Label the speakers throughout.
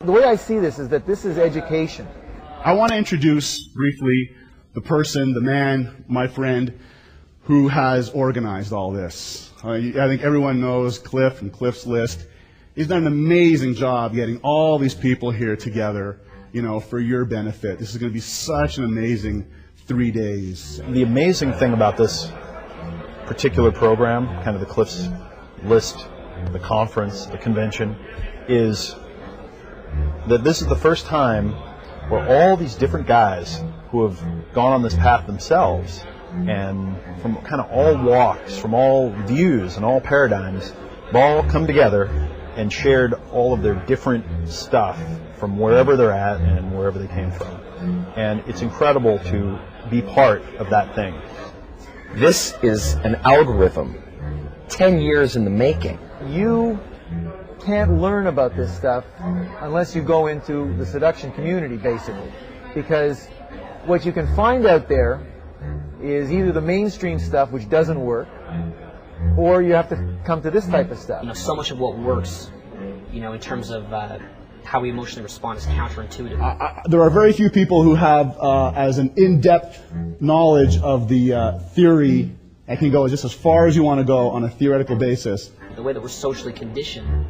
Speaker 1: The way I see this is that this is education.
Speaker 2: I want to introduce briefly the person, the man, my friend, who has organized all this. I think everyone knows Cliff and Cliff's List. He's done an amazing job getting all these people here together, for your benefit. This is going to be such an amazing 3 days.
Speaker 3: The amazing thing about this particular program, kind of the Cliff's List, the conference, the convention, is that this is the first time where all these different guys who have gone on this path themselves and from kind of all walks, from all views and all paradigms, have all come together and shared all of their different stuff from wherever they're at and wherever they came from. And it's incredible to be part of that thing.
Speaker 4: This is an algorithm, 10 years in the making.
Speaker 1: You can't learn about this stuff unless you go into the seduction community, basically. Because what you can find out there is either the mainstream stuff, which doesn't work, or you have to come to this type of stuff.
Speaker 5: So much of what works, in terms of how we emotionally respond is counterintuitive.
Speaker 2: There are very few people who have as an in-depth knowledge of the theory and can go just as far as you want to go on a theoretical basis.
Speaker 5: The way that we're socially conditioned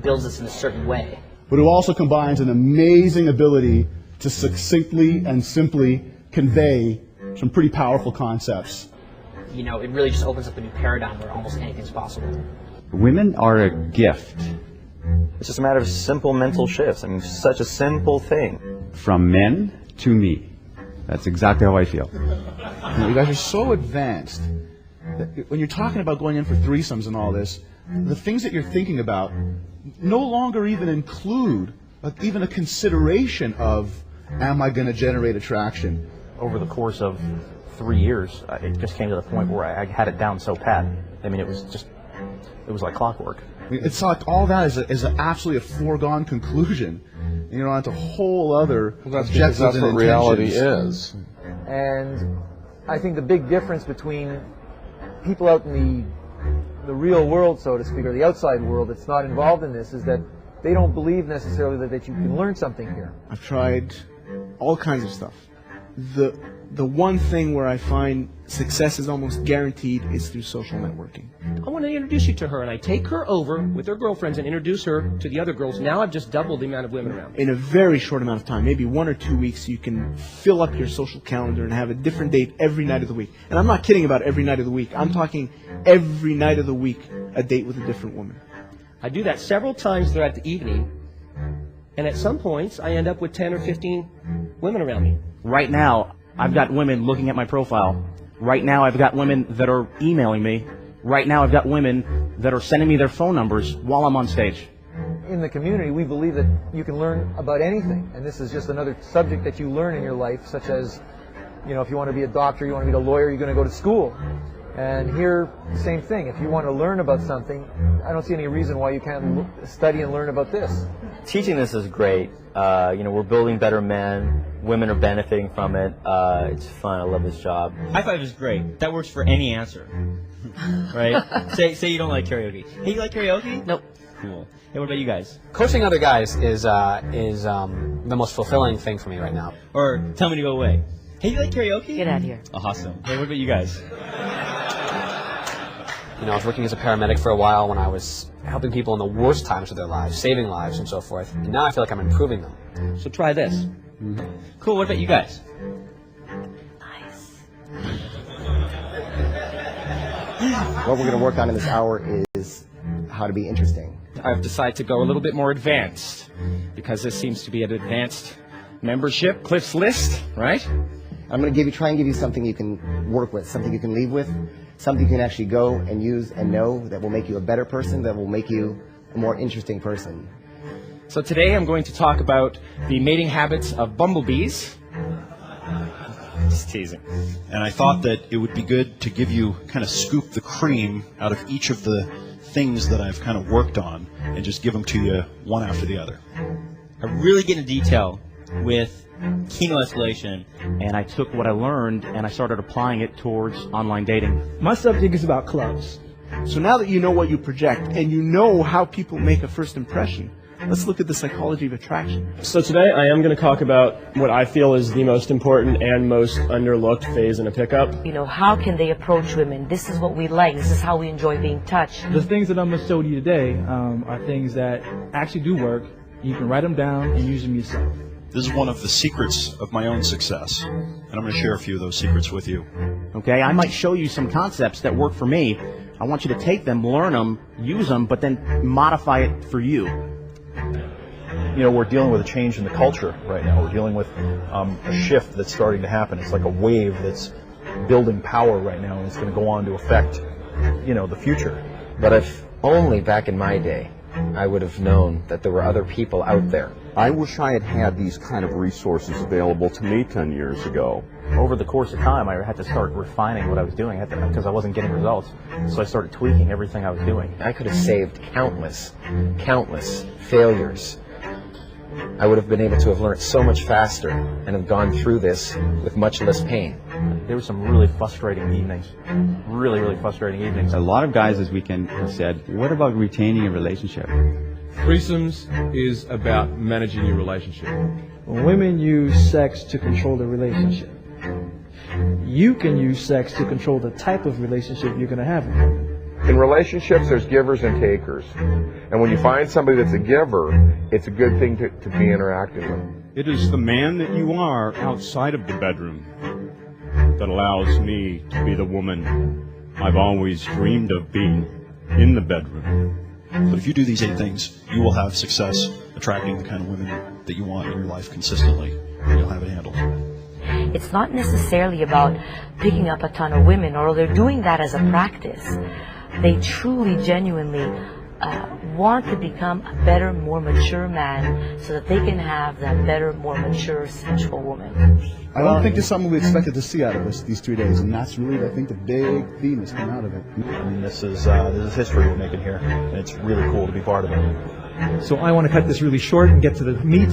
Speaker 5: builds us in a certain way.
Speaker 2: But who also combines an amazing ability to succinctly and simply convey some pretty powerful concepts.
Speaker 5: It really just opens up a new paradigm where almost anything's possible.
Speaker 6: Women are a gift.
Speaker 3: It's just a matter of simple mental shifts. I mean, such a simple thing.
Speaker 6: From men to me. That's exactly how I feel.
Speaker 2: You guys are so advanced that when you're talking about going in for threesomes and all this, the things that you're thinking about no longer even include even a consideration of, am I going to generate attraction?
Speaker 3: Over the course of 3 years, it just came to the point where I had it down so pat. I mean, it was like clockwork.
Speaker 2: I mean, it's like all that is absolutely a foregone conclusion. And you're on to whole other objectives
Speaker 7: that's
Speaker 2: and
Speaker 7: what reality
Speaker 2: intentions.
Speaker 7: is.
Speaker 1: And I think the big difference between people out in the real world, so to speak, or the outside world that's not involved in this, is that they don't believe necessarily that you can learn something here.
Speaker 8: I've tried all kinds of stuff. The one thing where I find success is almost guaranteed is through social networking.
Speaker 9: I want to introduce you to her, and I take her over with her girlfriends and introduce her to the other girls. Now I've just doubled the amount of women around.
Speaker 8: In a very short amount of time, maybe 1 or 2 weeks, you can fill up your social calendar and have a different date every night of the week. And I'm not kidding about every night of the week. I'm talking every night of the week, a date with a different woman.
Speaker 9: I do that several times throughout the evening, and at some points, I end up with 10 or 15 women around me.
Speaker 10: Right now, I've got women looking at my profile. Right now, I've got women that are emailing me. Right now, I've got women that are sending me their phone numbers while I'm on stage.
Speaker 1: In the community, we believe that you can learn about anything, and this is just another subject that you learn in your life, such as, if you want to be a doctor, you want to be a lawyer, you're going to go to school. And here, the same thing. If you want to learn about something, I don't see any reason why you can't study and learn about this.
Speaker 3: Teaching this is great. We're building better men. Women are benefiting from it. It's fun. I love this job.
Speaker 11: I thought it was great. That works for any answer. Right? Say you don't like karaoke. Hey, you like karaoke?
Speaker 5: Nope.
Speaker 11: Cool. Hey, what about you guys?
Speaker 12: Coaching other guys is the most fulfilling thing for me right now.
Speaker 11: Or tell me to go away. Hey, you like karaoke?
Speaker 5: Get out of here.
Speaker 11: Awesome. Hey, what about you guys?
Speaker 12: I was working as a paramedic for a while when I was helping people in the worst times of their lives, saving lives and so forth. And now I feel like I'm improving them.
Speaker 11: So try this. Mm-hmm. Cool, what about you guys?
Speaker 5: Nice.
Speaker 13: What we're going to work on in this hour is how to be interesting.
Speaker 14: I've decided to go a little bit more advanced because this seems to be an advanced membership, Cliff's List, right?
Speaker 13: I'm going to try and give you something you can work with, something you can leave with, something you can actually go and use and know that will make you a better person, that will make you a more interesting person.
Speaker 14: So today I'm going to talk about the mating habits of bumblebees.
Speaker 15: Just teasing. And I thought that it would be good to give you, kind of scoop the cream out of each of the things that I've kind of worked on and just give them to you one after the other.
Speaker 11: I really get into detail with chemo escalation.
Speaker 10: And I took what I learned and I started applying it towards online dating.
Speaker 16: My subject is about clubs.
Speaker 8: So now that you know what you project and you know how people make a first impression, let's look at the psychology of attraction.
Speaker 7: So today I am going to talk about what I feel is the most important and most underlooked phase in a pickup.
Speaker 16: You know, how can they approach women? This is what we like. This is how we enjoy being touched.
Speaker 17: The things that I'm going to show you today are things that actually do work. You can write them down and use them yourself.
Speaker 15: This is one of the secrets of my own success, and I'm going to share a few of those secrets with you.
Speaker 10: Okay, I might show you some concepts that work for me. I want you to take them, learn them, use them, but then modify it for you.
Speaker 3: You know, we're dealing with a change in the culture right now. We're dealing with a shift that's starting to happen. It's like a wave that's building power right now, and it's going to go on to affect, you know, the future.
Speaker 4: But if only back in my day, I would have known that there were other people out there.
Speaker 18: I wish I had had these kind of resources available to me 10 years ago.
Speaker 10: Over the course of time, I had to start refining what I was doing because I wasn't getting results. So I started tweaking everything I was doing.
Speaker 4: I could have saved countless failures. I would have been able to have learned so much faster and have gone through this with much less pain.
Speaker 10: There were some really frustrating evenings. Really frustrating evenings.
Speaker 6: A lot of guys this weekend have said, what about retaining a relationship?
Speaker 19: Threesomes is about managing your relationship.
Speaker 17: When women use sex to control the relationship, you can use sex to control the type of relationship you're going to have.
Speaker 18: In relationships, there's givers and takers. And when you find somebody that's a giver, it's a good thing to be interacting with.
Speaker 20: It is the man that you are outside of the bedroom that allows me to be the woman I've always dreamed of being in the bedroom.
Speaker 15: But if you do these 8 things, you will have success attracting the kind of women that you want in your life consistently, and you'll have it handled.
Speaker 16: It's not necessarily about picking up a ton of women, or they're doing that as a practice. They truly, genuinely want to become a better, more mature man so that they can have that better, more mature, sensual woman.
Speaker 2: I don't think it's something we expected to see out of us these 3 days, and that's really, I think, the big theme that's come out of it.
Speaker 3: I mean, this is history we're making here, and it's really cool to be part of it.
Speaker 17: So I want to cut this really short and get to the meat.